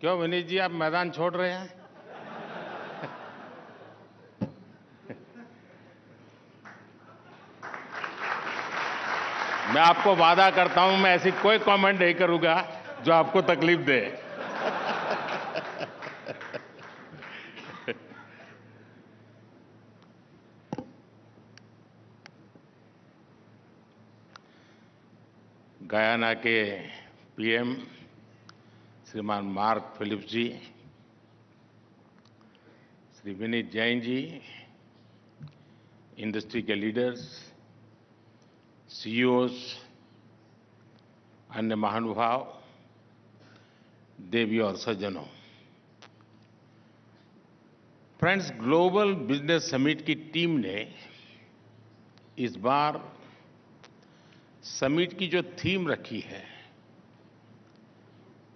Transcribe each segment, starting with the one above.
क्यों विनीत जी, आप मैदान छोड़ रहे हैं? मैं आपको वादा करता हूं, मैं ऐसी कोई कमेंट नहीं करूंगा जो आपको तकलीफ दे। गयाना के पीएम श्रीमान मार्क फिलिप्स जी, श्री विनीत जैन जी, इंडस्ट्री के लीडर्स, सीईओज, अन्य महानुभाव, देवी और सज्जनों, फ्रेंड्स, ग्लोबल बिजनेस समिट की टीम ने इस बार समिट की जो थीम रखी है,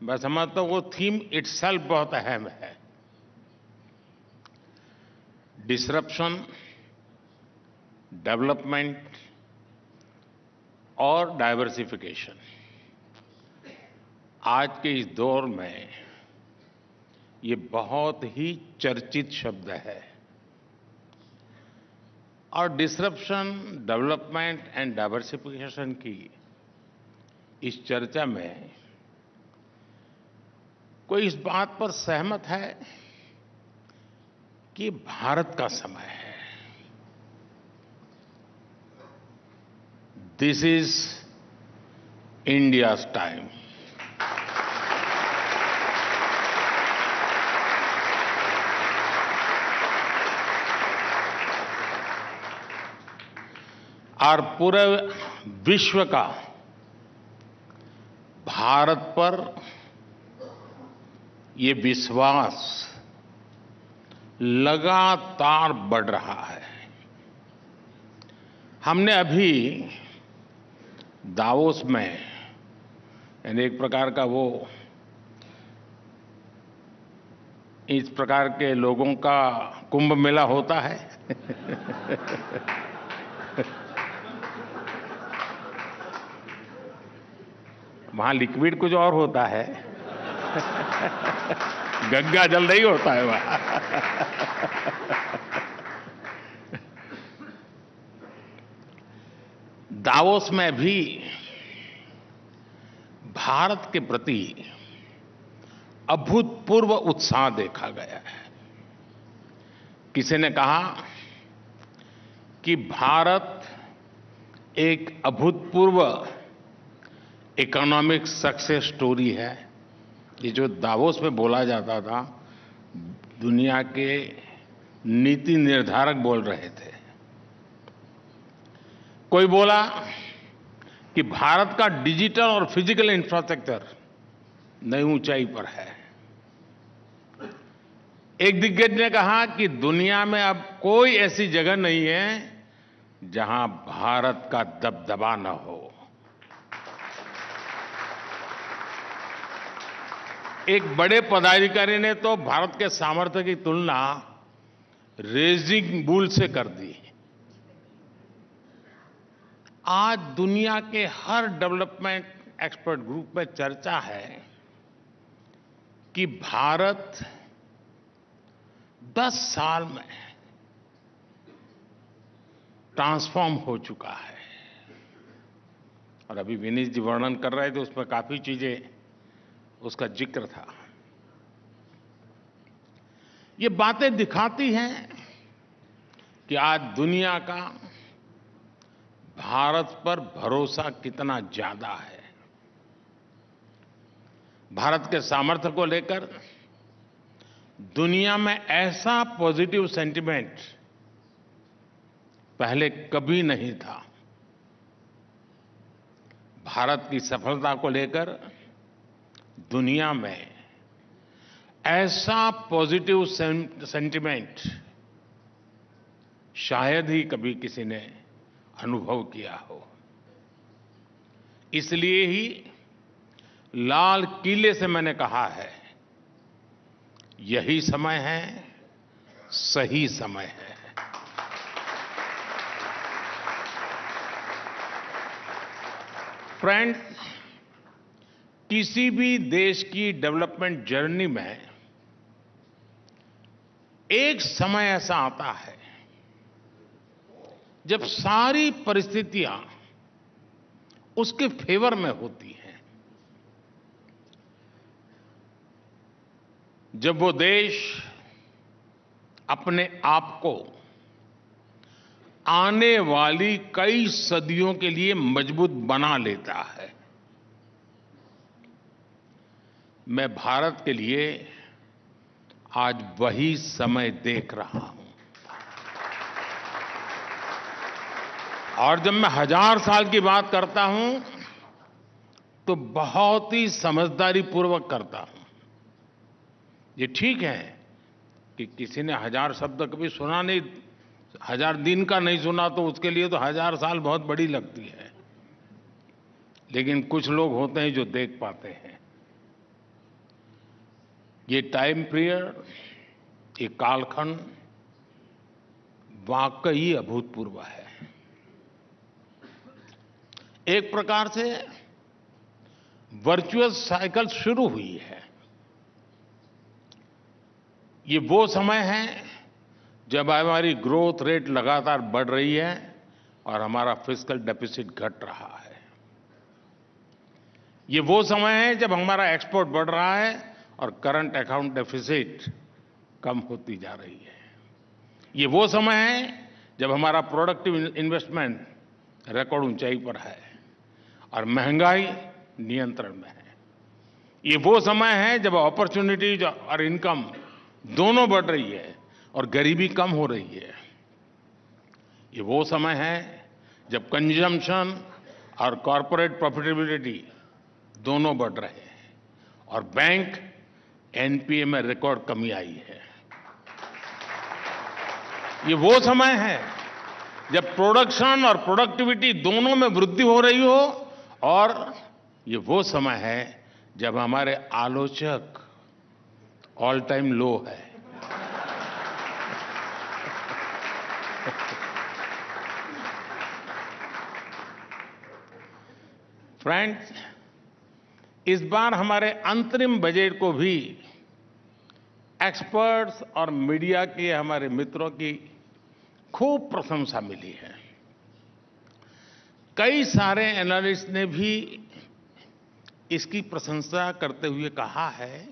मैं समझता हूं वो थीम इटसेल्फ बहुत अहम है। डिसरप्शन, डेवलपमेंट और डाइवर्सिफिकेशन। आज के इस दौर में ये बहुत ही चर्चित शब्द है और डिसरप्शन, डेवलपमेंट एंड डाइवर्सिफिकेशन की इस चर्चा में कोई इस बात पर सहमत है कि भारत का समय है। This is India's time. और पूरे विश्व का भारत पर ये विश्वास लगातार बढ़ रहा है। हमने अभी दावोस में, यानी एक प्रकार का वो इस प्रकार के लोगों का कुंभ मेला होता है। वहां लिक्विड कुछ और होता है। गंगा जल नहीं होता है वहां। दावोस में भी भारत के प्रति अभूतपूर्व उत्साह देखा गया है। किसी ने कहा कि भारत एक अभूतपूर्व इकोनॉमिक सक्सेस स्टोरी है। ये जो दावोस में बोला जाता था, दुनिया के नीति निर्धारक बोल रहे थे। कोई बोला कि भारत का डिजिटल और फिजिकल इंफ्रास्ट्रक्चर नई ऊंचाई पर है। एक दिग्गज ने कहा कि दुनिया में अब कोई ऐसी जगह नहीं है जहां भारत का दबदबा न हो। एक बड़े पदाधिकारी ने तो भारत के सामर्थ्य की तुलना रेजिंग बुल से कर दी। आज दुनिया के हर डेवलपमेंट एक्सपर्ट ग्रुप में चर्चा है कि भारत 10 साल में ट्रांसफॉर्म हो चुका है। और अभी विनीत जी वर्णन कर रहे थे, उसमें काफी चीजें उसका जिक्र था। ये बातें दिखाती हैं कि आज दुनिया का भारत पर भरोसा कितना ज्यादा है। भारत के सामर्थ्य को लेकर दुनिया में ऐसा पॉजिटिव सेंटिमेंट पहले कभी नहीं था। भारत की सफलता को लेकर दुनिया में ऐसा पॉजिटिव सेंटिमेंट शायद ही कभी किसी ने अनुभव किया हो। इसलिए ही लाल किले से मैंने कहा है, यही समय है, सही समय है। फ्रेंड्स, किसी भी देश की डेवलपमेंट जर्नी में एक समय ऐसा आता है जब सारी परिस्थितियां उसके फेवर में होती हैं। जब वो देश अपने आप को आने वाली कई सदियों के लिए मजबूत बना लेता है। मैं भारत के लिए आज वही समय देख रहा हूं। और जब मैं 1000 साल की बात करता हूं तो बहुत ही समझदारी पूर्वक करता हूं। ये ठीक है कि किसी ने 1000 शब्द कभी सुना नहीं, 1000 दिन का नहीं सुना तो उसके लिए तो 1000 साल बहुत बड़ी लगती है। लेकिन कुछ लोग होते हैं जो देख पाते हैं। ये टाइम पीरियड, ये कालखंड वाकई अभूतपूर्व है। एक प्रकार से वर्चुअस साइकिल शुरू हुई है। ये वो समय है जब हमारी ग्रोथ रेट लगातार बढ़ रही है और हमारा फिस्कल डेफिसिट घट रहा है। ये वो समय है जब हमारा एक्सपोर्ट बढ़ रहा है और करंट अकाउंट डेफिसिट कम होती जा रही है। ये वो समय है जब हमारा प्रोडक्टिव इन्वेस्टमेंट रिकॉर्ड ऊंचाई पर है और महंगाई नियंत्रण में है। ये वो समय है जब अपॉर्चुनिटीज और इनकम दोनों बढ़ रही है और गरीबी कम हो रही है। ये वो समय है जब कंजम्पशन और कॉर्पोरेट प्रॉफिटेबिलिटी दोनों बढ़ रहे हैं और बैंक एनपीए में रिकॉर्ड कमी आई है। ये वो समय है जब प्रोडक्शन और प्रोडक्टिविटी दोनों में वृद्धि हो रही हो और ये वो समय है जब हमारे आलोचक ऑल टाइम लो है। फ्रेंड्स, इस बार हमारे अंतरिम बजट को भी एक्सपर्ट्स और मीडिया के हमारे मित्रों की खूब प्रशंसा मिली है। कई सारे एनालिस्ट ने भी इसकी प्रशंसा करते हुए कहा है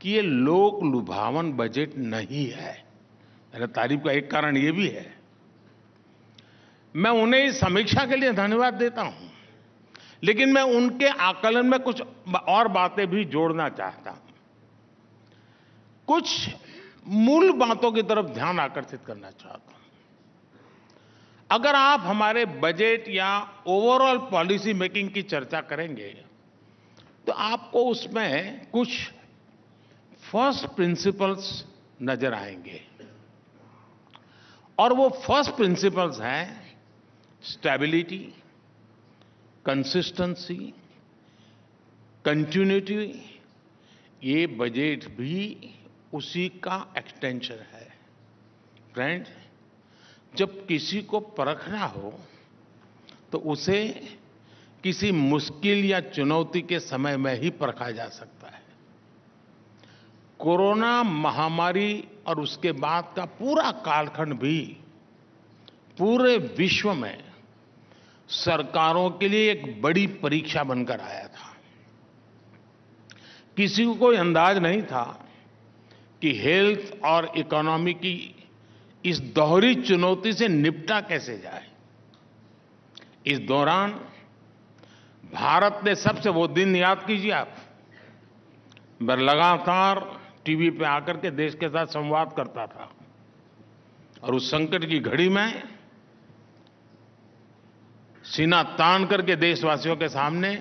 कि ये लोक लुभावन बजट नहीं है। मेरे तारीफ का एक कारण ये भी है। मैं उन्हें इस समीक्षा के लिए धन्यवाद देता हूं, लेकिन मैं उनके आकलन में कुछ और बातें भी जोड़ना चाहता हूं। कुछ मूल बातों की तरफ ध्यान आकर्षित करना चाहता हूं। अगर आप हमारे बजट या ओवरऑल पॉलिसी मेकिंग की चर्चा करेंगे तो आपको उसमें कुछ फर्स्ट प्रिंसिपल्स नजर आएंगे और वो फर्स्ट प्रिंसिपल्स हैं स्टेबिलिटी, कंसिस्टेंसी, कंटिन्यूटी। ये बजट भी उसी का एक्सटेंशन है। फ्रेंड्स, जब किसी को परखना हो तो उसे किसी मुश्किल या चुनौती के समय में ही परखा जा सकता है। कोरोना महामारी और उसके बाद का पूरा कालखंड भी पूरे विश्व में सरकारों के लिए एक बड़ी परीक्षा बनकर आया था। किसी को कोई अंदाज नहीं था कि हेल्थ और इकोनॉमी की इस दोहरी चुनौती से निपटा कैसे जाए। इस दौरान भारत ने सबसे वो दिन याद कीजिए आप, मैं लगातार टीवी पे आकर के देश के साथ संवाद करता था और उस संकट की घड़ी में सीना तान करके देशवासियों के सामने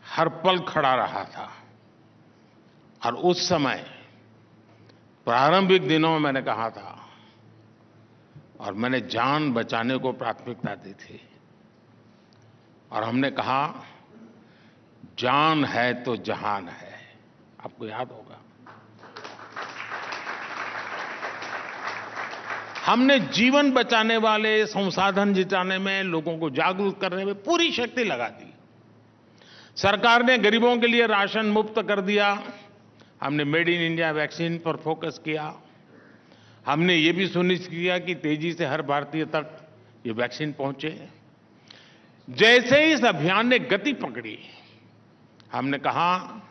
हर पल खड़ा रहा था। और उस समय प्रारंभिक दिनों में मैंने कहा था और मैंने जान बचाने को प्राथमिकता दी थी और हमने कहा जान है तो जहान है। आपको याद होगा, हमने जीवन बचाने वाले, संसाधन जुटाने में, लोगों को जागरूक करने में पूरी शक्ति लगा दी। सरकार ने गरीबों के लिए राशन मुफ्त कर दिया। हमने मेड इन इंडिया वैक्सीन पर फोकस किया। हमने ये भी सुनिश्चित किया कि तेजी से हर भारतीय तक ये वैक्सीन पहुंचे। जैसे ही इस अभियान ने गति पकड़ी, हमने कहा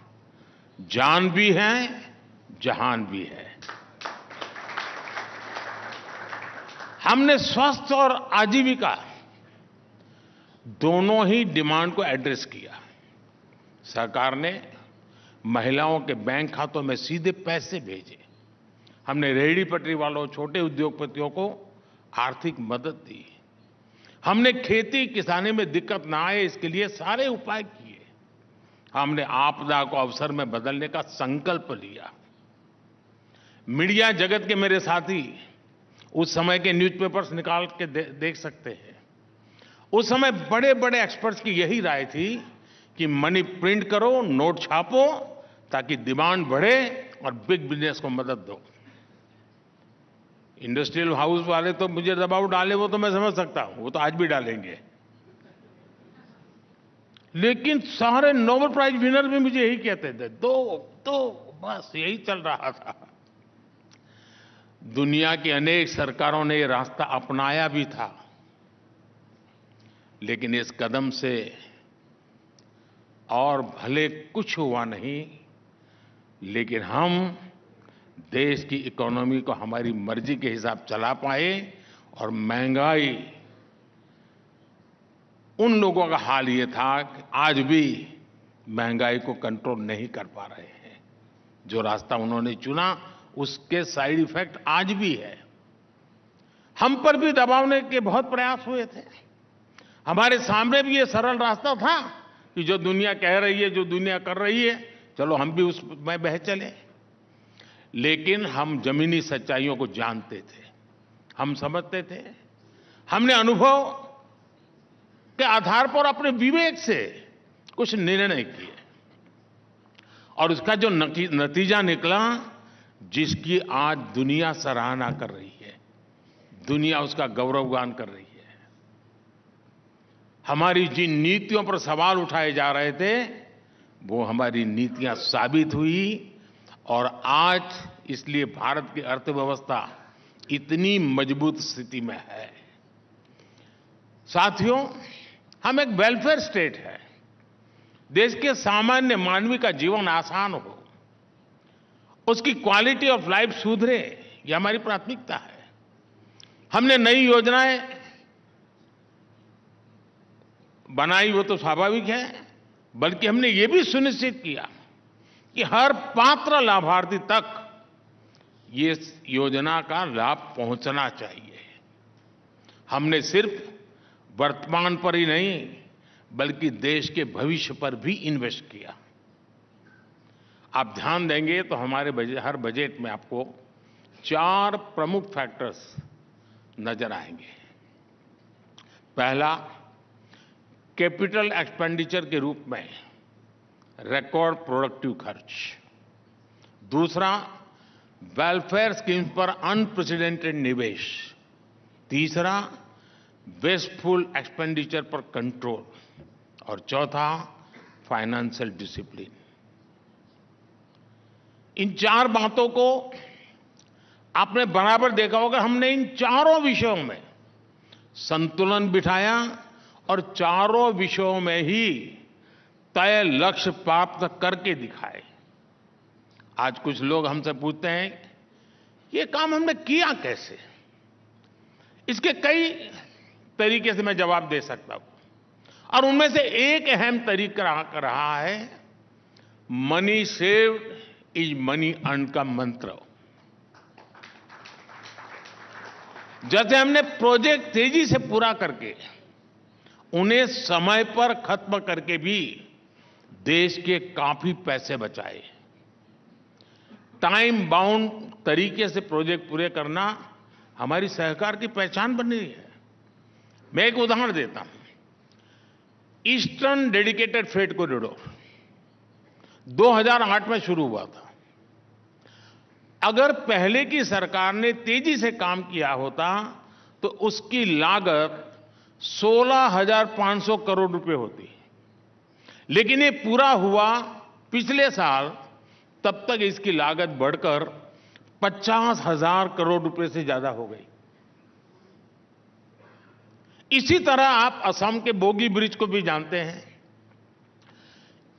जान भी है, जहान भी है। हमने स्वास्थ्य और आजीविका दोनों ही डिमांड को एड्रेस किया। सरकार ने महिलाओं के बैंक खातों में सीधे पैसे भेजे। हमने रेहड़ी पटरी वालों, छोटे उद्योगपतियों को आर्थिक मदद दी। हमने खेती किसानी में दिक्कत ना आए, इसके लिए सारे उपाय किए। हमने आपदा को अवसर में बदलने का संकल्प लिया। मीडिया जगत के मेरे साथी उस समय के न्यूज़पेपर्स निकाल के देख सकते हैं। उस समय बड़े बड़े एक्सपर्ट्स की यही राय थी कि मनी प्रिंट करो, नोट छापो, ताकि डिमांड बढ़े और बिग बिजनेस को मदद दो। इंडस्ट्रियल हाउस वाले तो मुझे दबाव डाले, वो तो मैं समझ सकता हूं, वो तो आज भी डालेंगे। लेकिन सारे नोबेल प्राइज विनर भी मुझे यही कहते थे, दो बस यही चल रहा था। दुनिया की अनेक सरकारों ने ये रास्ता अपनाया भी था, लेकिन इस कदम से और भले कुछ हुआ नहीं, लेकिन हम देश की इकोनॉमी को हमारी मर्जी के हिसाब चला पाए। और महंगाई, उन लोगों का हाल ये था कि आज भी महंगाई को कंट्रोल नहीं कर पा रहे हैं। जो रास्ता उन्होंने चुना, उसके साइड इफेक्ट आज भी है। हम पर भी दबावने के बहुत प्रयास हुए थे। हमारे सामने भी ये सरल रास्ता था कि जो दुनिया कह रही है, जो दुनिया कर रही है, चलो हम भी उसमें बह चले। लेकिन हम जमीनी सच्चाइयों को जानते थे, हम समझते थे। हमने अनुभव के आधार पर अपने विवेक से कुछ निर्णय किए, और उसका जो नतीजा निकला, जिसकी आज दुनिया सराहना कर रही है, दुनिया उसका गौरवगान कर रही है। हमारी जिन नीतियों पर सवाल उठाए जा रहे थे, वो हमारी नीतियां साबित हुई। और आज इसलिए भारत की अर्थव्यवस्था इतनी मजबूत स्थिति में है। साथियों, हम एक वेलफेयर स्टेट है। देश के सामान्य मानवी का जीवन आसान हो, उसकी क्वालिटी ऑफ लाइफ सुधरे, ये हमारी प्राथमिकता है। हमने नई योजनाएं बनाई, वो तो स्वाभाविक है, बल्कि हमने ये भी सुनिश्चित किया कि हर पात्र लाभार्थी तक ये योजना का लाभ पहुंचना चाहिए। हमने सिर्फ वर्तमान पर ही नहीं, बल्कि देश के भविष्य पर भी इन्वेस्ट किया। आप ध्यान देंगे तो हमारे हर बजट में आपको 4 प्रमुख फैक्टर्स नजर आएंगे। पहला, कैपिटल एक्सपेंडिचर के रूप में रिकॉर्ड प्रोडक्टिव खर्च। दूसरा, वेलफेयर स्कीम्स पर अनप्रेसिडेंटेड निवेश। तीसरा, वेस्टफुल एक्सपेंडिचर पर कंट्रोल। और चौथा, फाइनेंशियल डिसिप्लिन। इन 4 बातों को आपने बराबर देखा होगा। हमने इन चारों विषयों में संतुलन बिठाया और चारों विषयों में ही तय लक्ष्य प्राप्त करके दिखाए। आज कुछ लोग हमसे पूछते हैं, ये काम हमने किया कैसे? इसके कई तरीके से मैं जवाब दे सकता हूं, और उनमें से एक अहम तरीका रहा है money saved is money earned का मंत्र। जैसे हमने प्रोजेक्ट तेजी से पूरा करके उन्हें समय पर खत्म करके भी देश के काफी पैसे बचाए। टाइम बाउंड तरीके से प्रोजेक्ट पूरे करना हमारी सरकार की पहचान बन रही है। मैं एक उदाहरण देता हूं। ईस्टर्न डेडिकेटेड फ्रेट कॉरिडोर 2008 में शुरू हुआ था। अगर पहले की सरकार ने तेजी से काम किया होता तो उसकी लागत 16,500 करोड़ रुपए होती। लेकिन ये पूरा हुआ पिछले साल, तब तक इसकी लागत बढ़कर 50,000 करोड़ रुपए से ज्यादा हो गई। इसी तरह आप असम के बोगी ब्रिज को भी जानते हैं।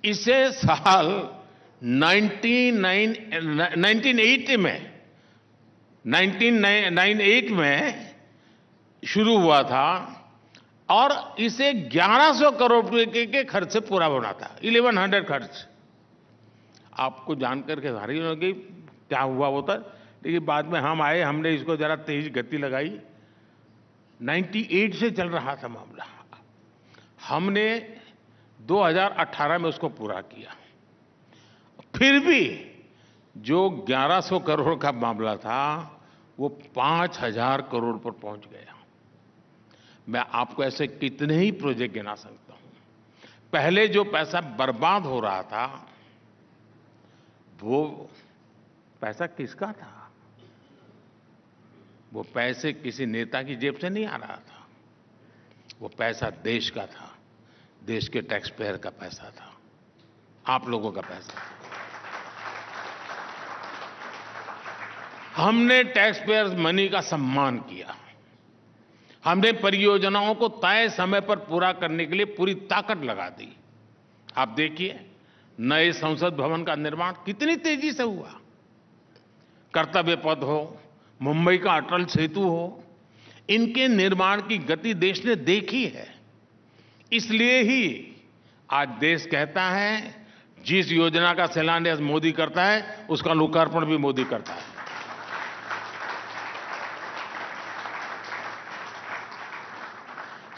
इसे साल 1998 में शुरू हुआ था और इसे 1100 करोड़ रुपए के खर्च से पूरा होना था, 1100 खर्च। आपको जानकर के हैरानी होगी क्या हुआ होता, लेकिन बाद में हम आए, हमने इसको जरा तेज गति लगाई। 98 से चल रहा था मामला, हमने 2018 में उसको पूरा किया। फिर भी जो 1100 करोड़ का मामला था वो 5,000 करोड़ पर पहुंच गया। मैं आपको ऐसे कितने ही प्रोजेक्ट गिना सकता हूं। पहले जो पैसा बर्बाद हो रहा था वो पैसा किसका था? वो पैसे किसी नेता की जेब से नहीं आ रहा था, वो पैसा देश का था, देश के टैक्स पेयर का पैसा था, आप लोगों का पैसा था। हमने टैक्स पेयर्स मनी का सम्मान किया। हमने परियोजनाओं को तय समय पर पूरा करने के लिए पूरी ताकत लगा दी। आप देखिए, नए संसद भवन का निर्माण कितनी तेजी से हुआ। कर्तव्य पथ हो, मुंबई का अटल सेतु हो, इनके निर्माण की गति देश ने देखी है। इसलिए ही आज देश कहता है जिस योजना का शिलान्यास मोदी करता है उसका लोकार्पण भी मोदी करता है।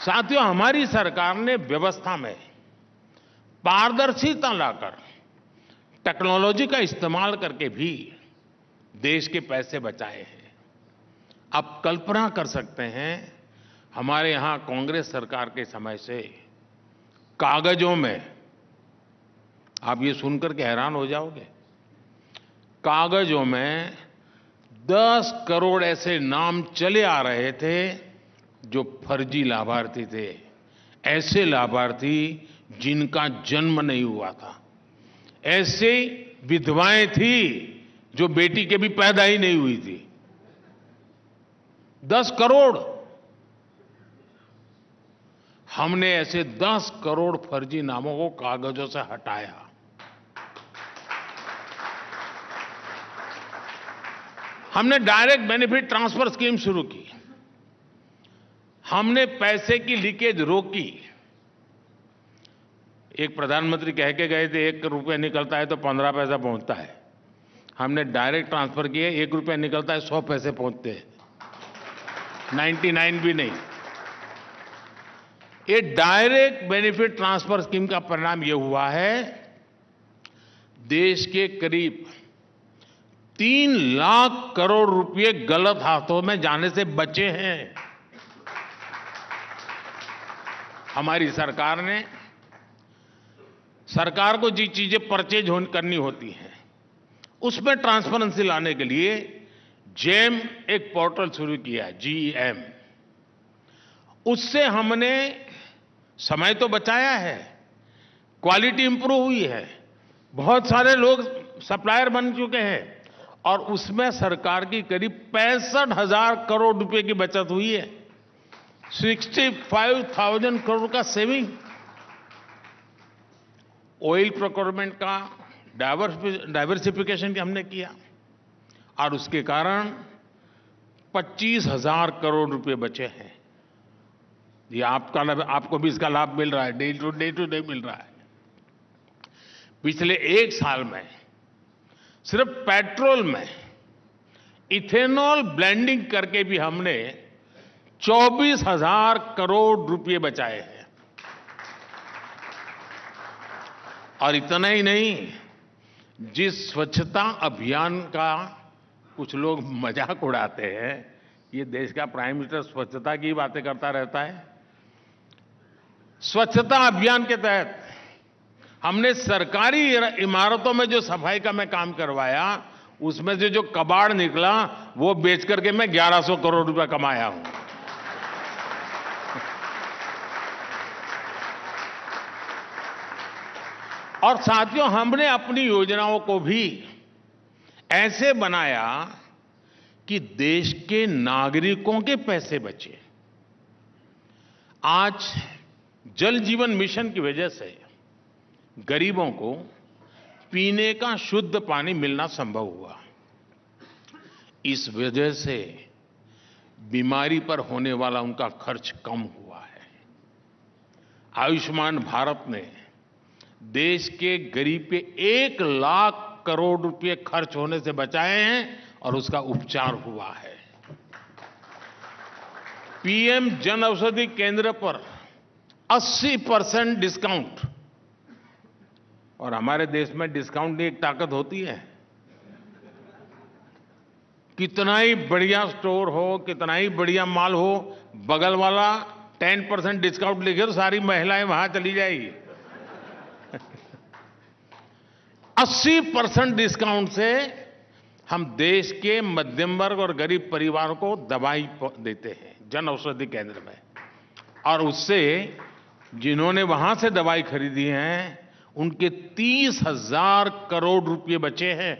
साथियों, हमारी सरकार ने व्यवस्था में पारदर्शिता लाकर टेक्नोलॉजी का इस्तेमाल करके भी देश के पैसे बचाए हैं। आप कल्पना कर सकते हैं, हमारे यहां कांग्रेस सरकार के समय से कागजों में, आप ये सुनकर के हैरान हो जाओगे, कागजों में 10 करोड़ ऐसे नाम चले आ रहे थे जो फर्जी लाभार्थी थे, ऐसे लाभार्थी जिनका जन्म नहीं हुआ था, ऐसे विधवाएं थी जो बेटी के भी पैदा ही नहीं हुई थी। 10 करोड़। हमने ऐसे 10 करोड़ फर्जी नामों को कागजों से हटाया। हमने डायरेक्ट बेनिफिट ट्रांसफर स्कीम शुरू की। हमने पैसे की लीकेज रोकी। एक प्रधानमंत्री कह के गए थे 1 रुपया निकलता है तो 15 पैसा पहुंचता है। हमने डायरेक्ट ट्रांसफर किए, 1 रुपया निकलता है 100 पैसे पहुंचते हैं, 99 भी नहीं। ये डायरेक्ट बेनिफिट ट्रांसफर स्कीम का परिणाम यह हुआ है, देश के करीब 3 लाख करोड़ रुपए गलत हाथों में जाने से बचे हैं। हमारी सरकार ने, सरकार को जी चीजें परचेज करनी होती हैं उसमें ट्रांसपेरेंसी लाने के लिए जेम एक पोर्टल शुरू किया, GEM। उससे हमने समय तो बचाया है, क्वालिटी इंप्रूव हुई है, बहुत सारे लोग सप्लायर बन चुके हैं और उसमें सरकार की करीब 65,000 करोड़ रुपए की बचत हुई है। 65,000 करोड़ का सेविंग। ऑयल प्रोक्योरमेंट का डाइवर्सिफिकेशन हमने किया और उसके कारण 25,000 करोड़ रुपए बचे हैं। ये आपको भी इसका लाभ मिल रहा है, डे टू डे मिल रहा है। पिछले 1 साल में सिर्फ पेट्रोल में इथेनॉल ब्लेंडिंग करके भी हमने 24,000 करोड़ रुपए बचाए हैं। और इतना ही नहीं, जिस स्वच्छता अभियान का कुछ लोग मजाक उड़ाते हैं, ये देश का प्राइम मिनिस्टर स्वच्छता की बातें करता रहता है। स्वच्छता अभियान के तहत हमने सरकारी इमारतों में जो सफाई का मैं काम करवाया, उसमें से जो कबाड़ निकला वो बेच करके मैं 1100 करोड़ रुपए कमाया हूं। और साथियों, हमने अपनी योजनाओं को भी ऐसे बनाया कि देश के नागरिकों के पैसे बचे। आज जल जीवन मिशन की वजह से गरीबों को पीने का शुद्ध पानी मिलना संभव हुआ। इस वजह से बीमारी पर होने वाला उनका खर्च कम हुआ है। आयुष्मान भारत ने देश के गरीब के 1 लाख करोड़ रुपए खर्च होने से बचाए हैं और उसका उपचार हुआ है। पीएम जन औषधि केंद्र पर 80% डिस्काउंट, और हमारे देश में डिस्काउंट की एक ताकत होती है। कितना ही बढ़िया स्टोर हो, कितना ही बढ़िया माल हो, बगल वाला 10% डिस्काउंट लिखे तो सारी महिलाएं वहां चली जाएगी। 80% डिस्काउंट से हम देश के मध्यम वर्ग और गरीब परिवारों को दवाई देते हैं जन औषधि केंद्र में, और उससे जिन्होंने वहां से दवाई खरीदी है उनके 30,000 करोड़ रुपए बचे हैं।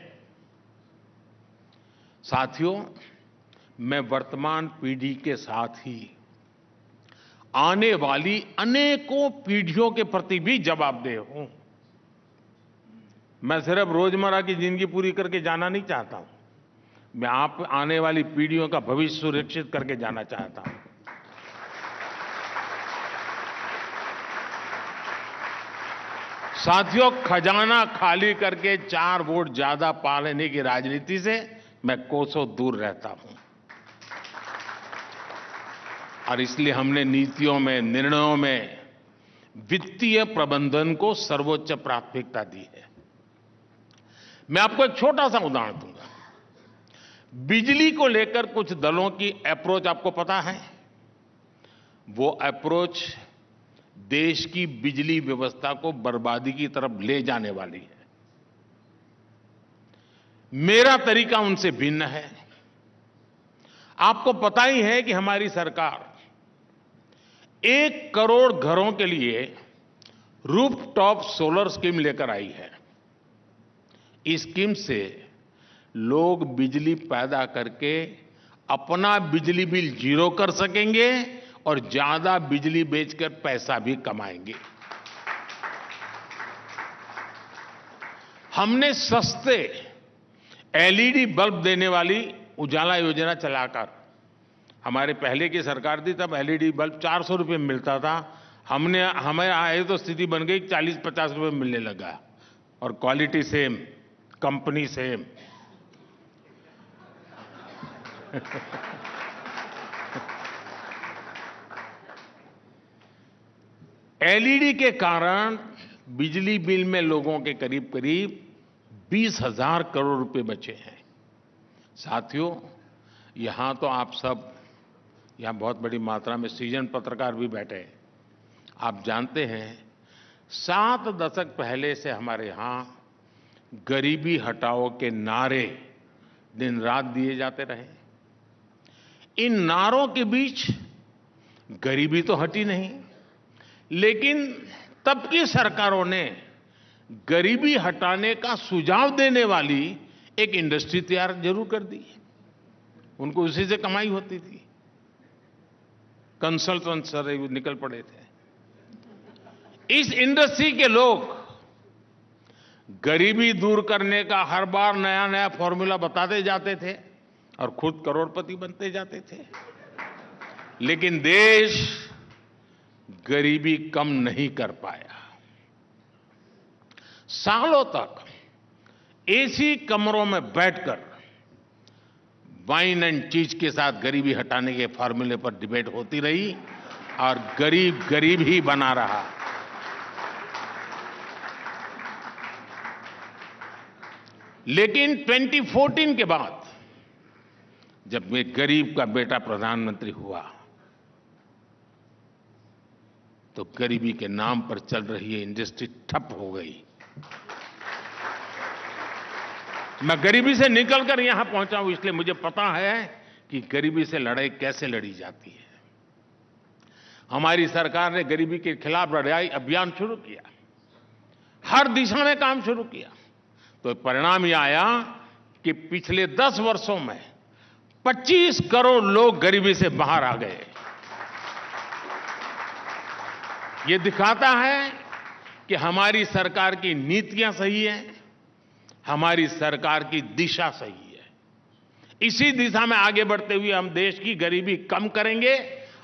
साथियों, मैं वर्तमान पीढ़ी के साथ ही आने वाली अनेकों पीढ़ियों के प्रति भी जवाबदेह हूं। मैं सिर्फ रोजमर्रा की जिंदगी पूरी करके जाना नहीं चाहता हूं, मैं आप आने वाली पीढ़ियों का भविष्य सुरक्षित करके जाना चाहता हूं। साथियों, खजाना खाली करके 4 वोट ज्यादा पा लेने की राजनीति से मैं कोसों दूर रहता हूं, और इसलिए हमने नीतियों में, निर्णयों में वित्तीय प्रबंधन को सर्वोच्च प्राथमिकता दी है। मैं आपको एक छोटा सा उदाहरण दूंगा। बिजली को लेकर कुछ दलों की अप्रोच आपको पता है। वो अप्रोच देश की बिजली व्यवस्था को बर्बादी की तरफ ले जाने वाली है। मेरा तरीका उनसे भिन्न है। आपको पता ही है कि हमारी सरकार 1 करोड़ घरों के लिए रूफटॉप सोलर स्कीम लेकर आई है। इस स्कीम से लोग बिजली पैदा करके अपना बिजली बिल जीरो कर सकेंगे और ज्यादा बिजली बेचकर पैसा भी कमाएंगे। हमने सस्ते एलईडी बल्ब देने वाली उजाला योजना चलाकर, हमारे पहले की सरकार थी तब एलईडी बल्ब 400 रुपए में मिलता था। हमें आए तो स्थिति बन गई 40-50 रुपए मिलने लगा, और quality same, company same. LED के कारण बिजली बिल में लोगों के करीब करीब 20,000 करोड़ रुपए बचे हैं। साथियों, यहां तो आप सब, यहां बहुत बड़ी मात्रा में सीजन पत्रकार भी बैठे हैं। आप जानते हैं 7 दशक पहले से हमारे यहां गरीबी हटाओ के नारे दिन रात दिए जाते रहे। इन नारों के बीच गरीबी तो हटी नहीं, लेकिन तब की सरकारों ने गरीबी हटाने का सुझाव देने वाली एक इंडस्ट्री तैयार जरूर कर दी। उनको उसी से कमाई होती थी। कंसल्टेंट सर निकल पड़े थे। इस इंडस्ट्री के लोग गरीबी दूर करने का हर बार नया नया फॉर्मूला बताते जाते थे और खुद करोड़पति बनते जाते थे, लेकिन देश गरीबी कम नहीं कर पाया। सालों तक एसी कमरों में बैठकर वाइन एंड चीज के साथ गरीबी हटाने के फॉर्मूले पर डिबेट होती रही और गरीब गरीब ही बना रहा। लेकिन 2014 के बाद जब एक गरीब का बेटा प्रधानमंत्री हुआ तो गरीबी के नाम पर चल रही ये इंडस्ट्री ठप हो गई। मैं गरीबी से निकलकर यहां पहुंचा हूं, इसलिए मुझे पता है कि गरीबी से लड़ाई कैसे लड़ी जाती है। हमारी सरकार ने गरीबी के खिलाफ लड़ाई अभियान शुरू किया। हर दिशा में काम शुरू किया, तो परिणाम यह आया कि पिछले 10 वर्षों में 25 करोड़ लोग गरीबी से बाहर आ गए। ये दिखाता है कि हमारी सरकार की नीतियां सही हैं, हमारी सरकार की दिशा सही है। इसी दिशा में आगे बढ़ते हुए हम देश की गरीबी कम करेंगे,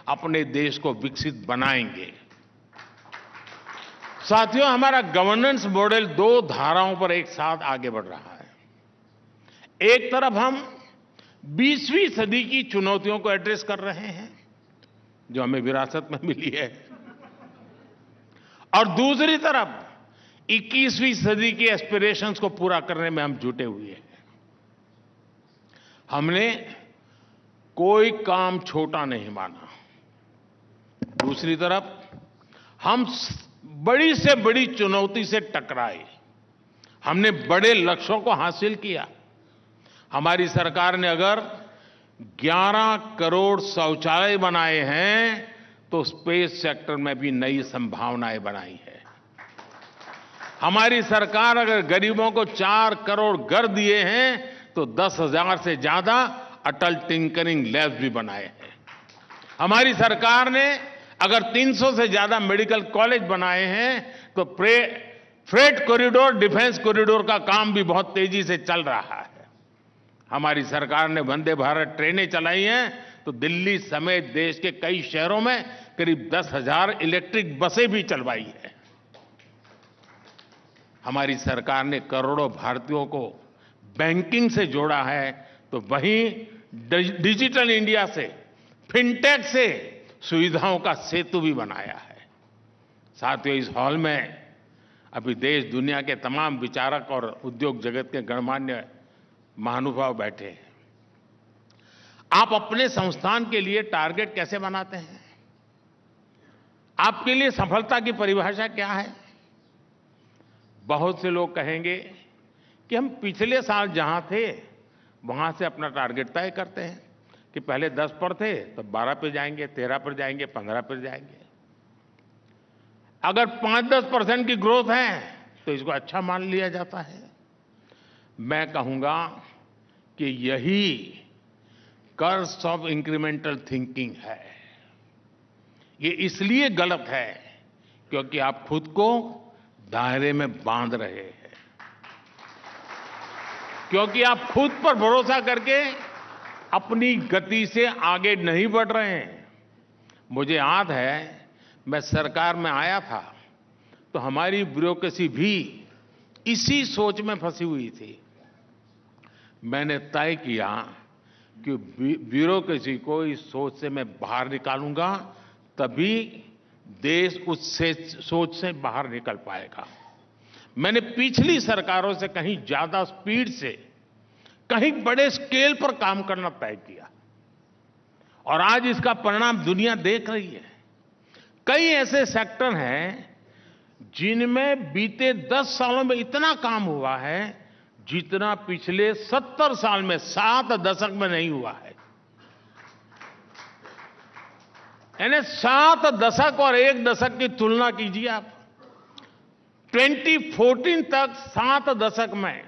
अपने देश को विकसित बनाएंगे। साथियों, हमारा गवर्नेंस मॉडल 2 धाराओं पर एक साथ आगे बढ़ रहा है। एक तरफ हम 20वीं सदी की चुनौतियों को एड्रेस कर रहे हैं, जो हमें विरासत में मिली है, और दूसरी तरफ 21वीं सदी के एस्पिरेशंस को पूरा करने में हम जुटे हुए हैं। हमने कोई काम छोटा नहीं माना। दूसरी तरफ हम बड़ी से बड़ी चुनौती से टकराए, हमने बड़े लक्ष्यों को हासिल किया। हमारी सरकार ने अगर 11 करोड़ शौचालय बनाए हैं तो स्पेस सेक्टर में भी नई संभावनाएं बनाई है। हमारी सरकार अगर गरीबों को 4 करोड़ घर दिए हैं तो 10,000 से ज्यादा अटल टिंकरिंग लैब्स भी बनाए हैं। हमारी सरकार ने अगर 300 से ज्यादा मेडिकल कॉलेज बनाए हैं तो फ्रेट कॉरिडोर, डिफेंस कॉरिडोर का काम भी बहुत तेजी से चल रहा है। हमारी सरकार ने वंदे भारत ट्रेनें चलाई हैं तो दिल्ली समेत देश के कई शहरों में करीब 10,000 इलेक्ट्रिक बसें भी चलवाई है। हमारी सरकार ने करोड़ों भारतीयों को बैंकिंग से जोड़ा है, तो वहीं डिजिटल इंडिया से, फिनटेक से सुविधाओं का सेतु भी बनाया है। साथियों, इस हॉल में अभी देश दुनिया के तमाम विचारक और उद्योग जगत के गणमान्य महानुभाव बैठे हैं। आप अपने संस्थान के लिए टारगेट कैसे बनाते हैं? आपके लिए सफलता की परिभाषा क्या है? बहुत से लोग कहेंगे कि हम पिछले साल जहां थे वहां से अपना टारगेट तय करते हैं कि पहले 10 पर थे तो 12 पर जाएंगे, 13 पर जाएंगे, 15 पर जाएंगे। अगर 5-10% की ग्रोथ है तो इसको अच्छा मान लिया जाता है। मैं कहूंगा कि यही कर्स ऑफ इंक्रीमेंटल थिंकिंग है। ये इसलिए गलत है क्योंकि आप खुद को दायरे में बांध रहे हैं, क्योंकि आप खुद पर भरोसा करके अपनी गति से आगे नहीं बढ़ रहे हैं। मुझे याद है, मैं सरकार में आया था तो हमारी ब्यूरोक्रेसी भी इसी सोच में फंसी हुई थी। मैंने तय किया कि ब्यूरोक्रेसी को इस सोच से मैं बाहर निकालूंगा, तभी देश उस सोच से बाहर निकल पाएगा। मैंने पिछली सरकारों से कहीं ज्यादा स्पीड से, कहीं बड़े स्केल पर काम करना तय किया, और आज इसका परिणाम दुनिया देख रही है। कई ऐसे सेक्टर हैं जिनमें बीते 10 सालों में इतना काम हुआ है जितना पिछले 70 साल में, 7 दशक में नहीं हुआ है। यानी 7 दशक और 1 दशक की तुलना कीजिए आप। 2014 तक 7 दशक में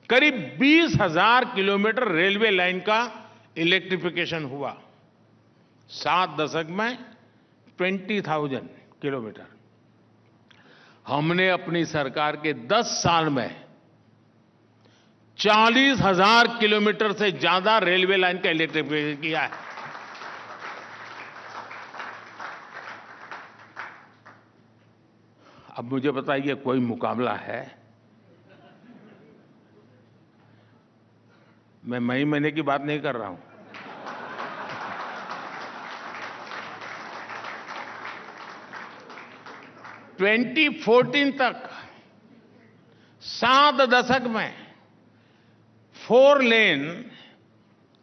करीब 20,000 किलोमीटर रेलवे लाइन का इलेक्ट्रिफिकेशन हुआ। 7 दशक में 20,000 किलोमीटर। हमने अपनी सरकार के 10 साल में 40,000 किलोमीटर से ज्यादा रेलवे लाइन का इलेक्ट्रिफिकेशन किया है। अब मुझे बताइए, कोई मुकाबला है? मैं मई महीने की बात नहीं कर रहा हूं। ट्वेंटी 2014 तक 7 दशक में 4 लेन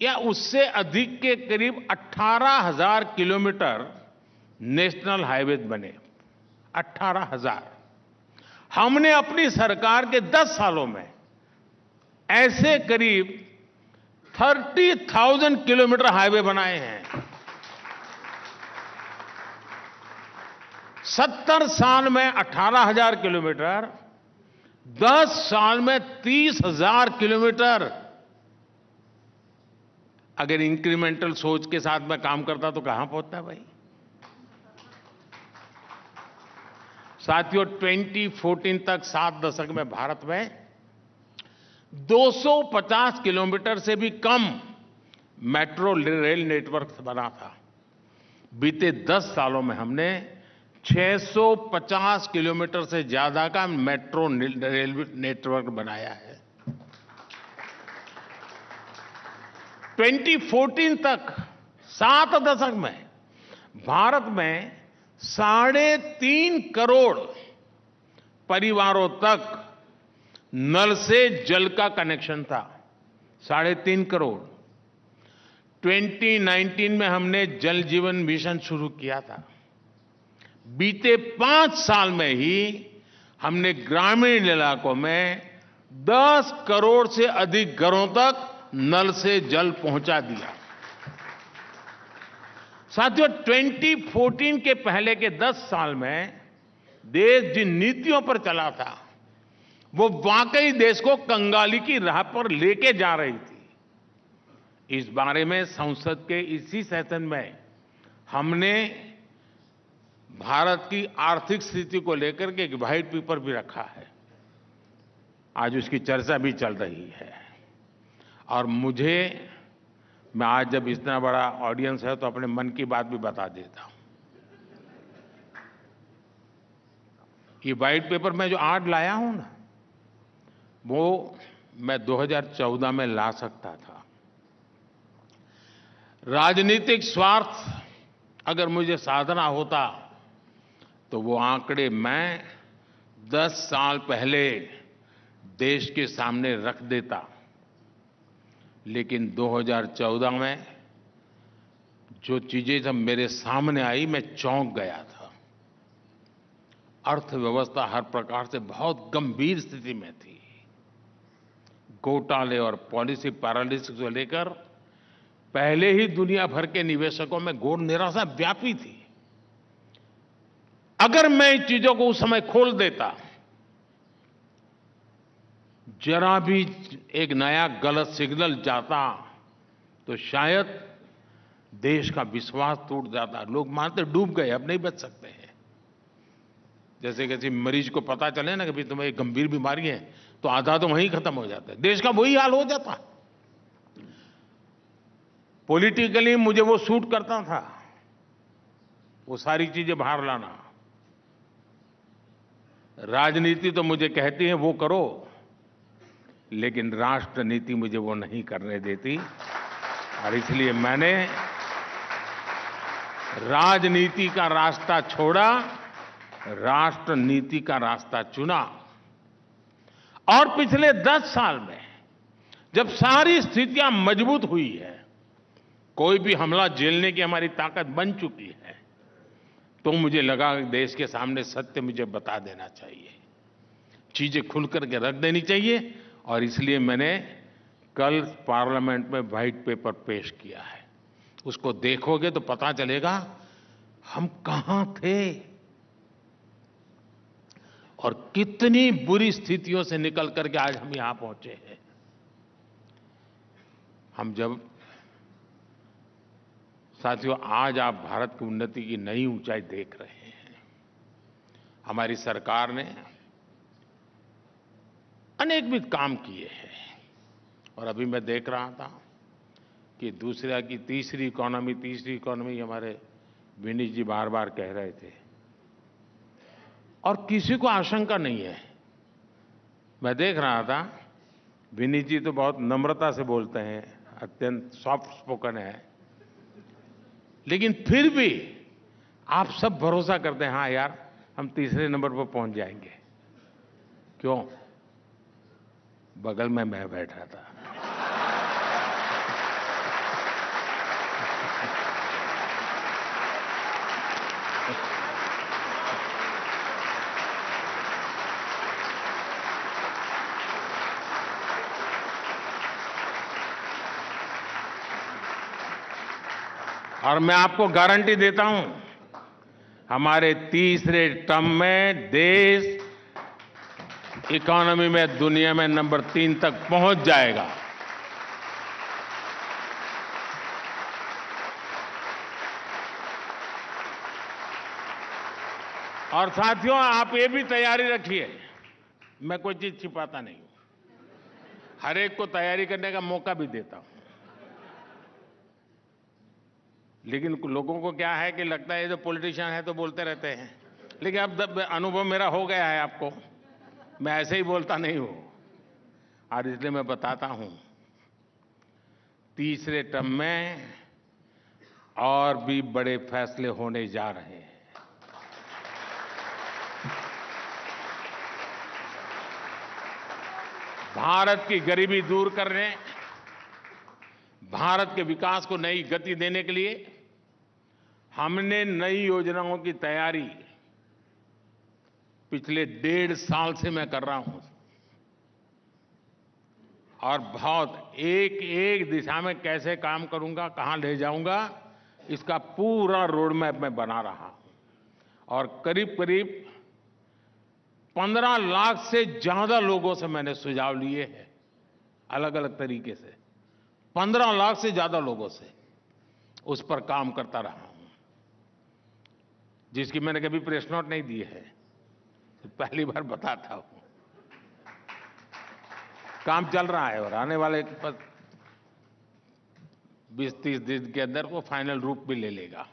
या उससे अधिक के करीब 18,000 किलोमीटर नेशनल हाईवे बने। 18,000। हमने अपनी सरकार के 10 सालों में ऐसे करीब 30,000 किलोमीटर हाईवे बनाए हैं। 70 साल में 18,000 किलोमीटर, 10 साल में 30,000 किलोमीटर। अगर इंक्रीमेंटल सोच के साथ में काम करता तो कहां पहुंचता भाई। साथियों, 2014 तक 7 दशक में भारत में 250 किलोमीटर से भी कम मेट्रो रेल नेटवर्क बना था। बीते 10 सालों में हमने 650 किलोमीटर से ज्यादा का मेट्रो रेल नेटवर्क बनाया है। 2014 तक 7 दशक में भारत में 3.5 करोड़ परिवारों तक नल से जल का कनेक्शन था। 3.5 करोड़। 2019 में हमने जल जीवन मिशन शुरू किया था। बीते 5 साल में ही हमने ग्रामीण इलाकों में 10 करोड़ से अधिक घरों तक नल से जल पहुंचा दिया। साथियों, 2014 के पहले के 10 साल में देश जिन नीतियों पर चला था वो वाकई देश को कंगाली की राह पर लेके जा रही थी। इस बारे में संसद के इसी सेशन में हमने भारत की आर्थिक स्थिति को लेकर के एक व्हाइट पेपर भी रखा है। आज उसकी चर्चा भी चल रही है। और मैं आज जब इतना बड़ा ऑडियंस है तो अपने मन की बात भी बता देता हूं। ये व्हाइट पेपर मैं जो आज लाया हूं ना, वो मैं 2014 में ला सकता था। राजनीतिक स्वार्थ अगर मुझे साधना होता तो वो आंकड़े मैं 10 साल पहले देश के सामने रख देता। लेकिन 2014 में जो चीजें जब मेरे सामने आई, मैं चौंक गया था। अर्थव्यवस्था हर प्रकार से बहुत गंभीर स्थिति में थी। घोटाले और पॉलिसी पैरालिसिस को लेकर पहले ही दुनिया भर के निवेशकों में घोर निराशा व्यापी थी। अगर मैं इन चीजों को उस समय खोल देता, जरा भी एक नया गलत सिग्नल जाता तो शायद देश का विश्वास टूट जाता। लोग मानते डूब गए, अब नहीं बच सकते हैं। जैसे किसी मरीज को पता चले ना कि भाई तुम्हें एक गंभीर बीमारी है, तो आधा तो वहीं खत्म हो जाता है। देश का वही हाल हो जाता। पॉलिटिकली मुझे वो सूट करता था, वो सारी चीजें बाहर लाना। राजनीति तो मुझे कहती है वो करो, लेकिन राष्ट्रनीति मुझे वो नहीं करने देती। और इसलिए मैंने राजनीति का रास्ता छोड़ा, राष्ट्रनीति का रास्ता चुना। और पिछले 10 साल में जब सारी स्थितियां मजबूत हुई है, कोई भी हमला झेलने की हमारी ताकत बन चुकी है, तो मुझे लगा कि देश के सामने सत्य मुझे बता देना चाहिए, चीजें खुल करके रख देनी चाहिए। और इसलिए मैंने कल पार्लियामेंट में व्हाइट पेपर पेश किया है। उसको देखोगे तो पता चलेगा हम कहां थे और कितनी बुरी स्थितियों से निकल करके आज हम यहां पहुंचे हैं। साथियों, आज आप भारत की उन्नति की नई ऊंचाई देख रहे हैं। हमारी सरकार ने अनेकविध काम किए हैं। और अभी मैं देख रहा था कि तीसरी इकोनॉमी हमारे विनीत जी बार बार कह रहे थे, और किसी को आशंका नहीं है। मैं देख रहा था, विनीत जी तो बहुत नम्रता से बोलते हैं, अत्यंत सॉफ्ट स्पोकन है, लेकिन फिर भी आप सब भरोसा करते हैं, हाँ यार हम तीसरे नंबर पर पहुंच जाएंगे। क्यों? बगल में मैं बैठा था। और मैं आपको गारंटी देता हूं हमारे तीसरे टर्म में देश इकोनॉमी में दुनिया में नंबर 3 तक पहुंच जाएगा। और साथियों, आप ये भी तैयारी रखिए, मैं कोई चीज छिपाता नहीं हूं, हर एक को तैयारी करने का मौका भी देता हूं। लेकिन लोगों को क्या है कि लगता है ये जो पॉलिटिशियन है तो बोलते रहते हैं, लेकिन अब अनुभव मेरा हो गया है आपको, मैं ऐसे ही बोलता नहीं हूं। और इसलिए मैं बताता हूं, तीसरे टर्म में और भी बड़े फैसले होने जा रहे हैं। भारत की गरीबी दूर करने, भारत के विकास को नई गति देने के लिए हमने नई योजनाओं की तैयारी पिछले 1.5 साल से मैं कर रहा हूं। और बहुत एक एक दिशा में कैसे काम करूंगा, कहां ले जाऊंगा, इसका पूरा रोड मैप मैं बना रहा हूं। और करीब करीब 15 लाख से ज्यादा लोगों से मैंने सुझाव लिए हैं, अलग अलग तरीके से 15 लाख से ज्यादा लोगों से उस पर काम करता रहा हूं, जिसकी मैंने कभी प्रेस नोट नहीं दी है, तो पहली बार बताता हूं। काम चल रहा है और आने वाले 20-30 दिन के अंदर वो फाइनल रूप भी ले लेगा।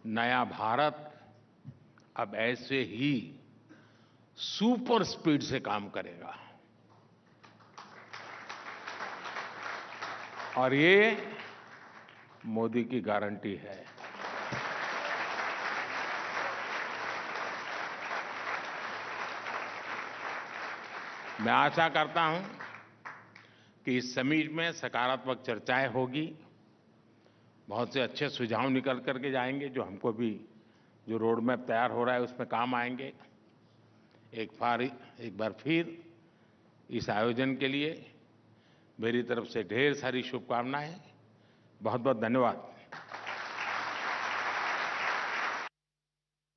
नया भारत अब ऐसे ही सुपर स्पीड से काम करेगा और ये मोदी की गारंटी है। मैं आशा करता हूं कि इस समिट में सकारात्मक चर्चाएं होगी, बहुत से अच्छे सुझाव निकल करके जाएंगे जो हमको भी, जो रोड मैप तैयार हो रहा है उसमें काम आएंगे। एक बार फिर इस आयोजन के लिए मेरी तरफ से ढेर सारी शुभकामनाएं। बहुत बहुत धन्यवाद।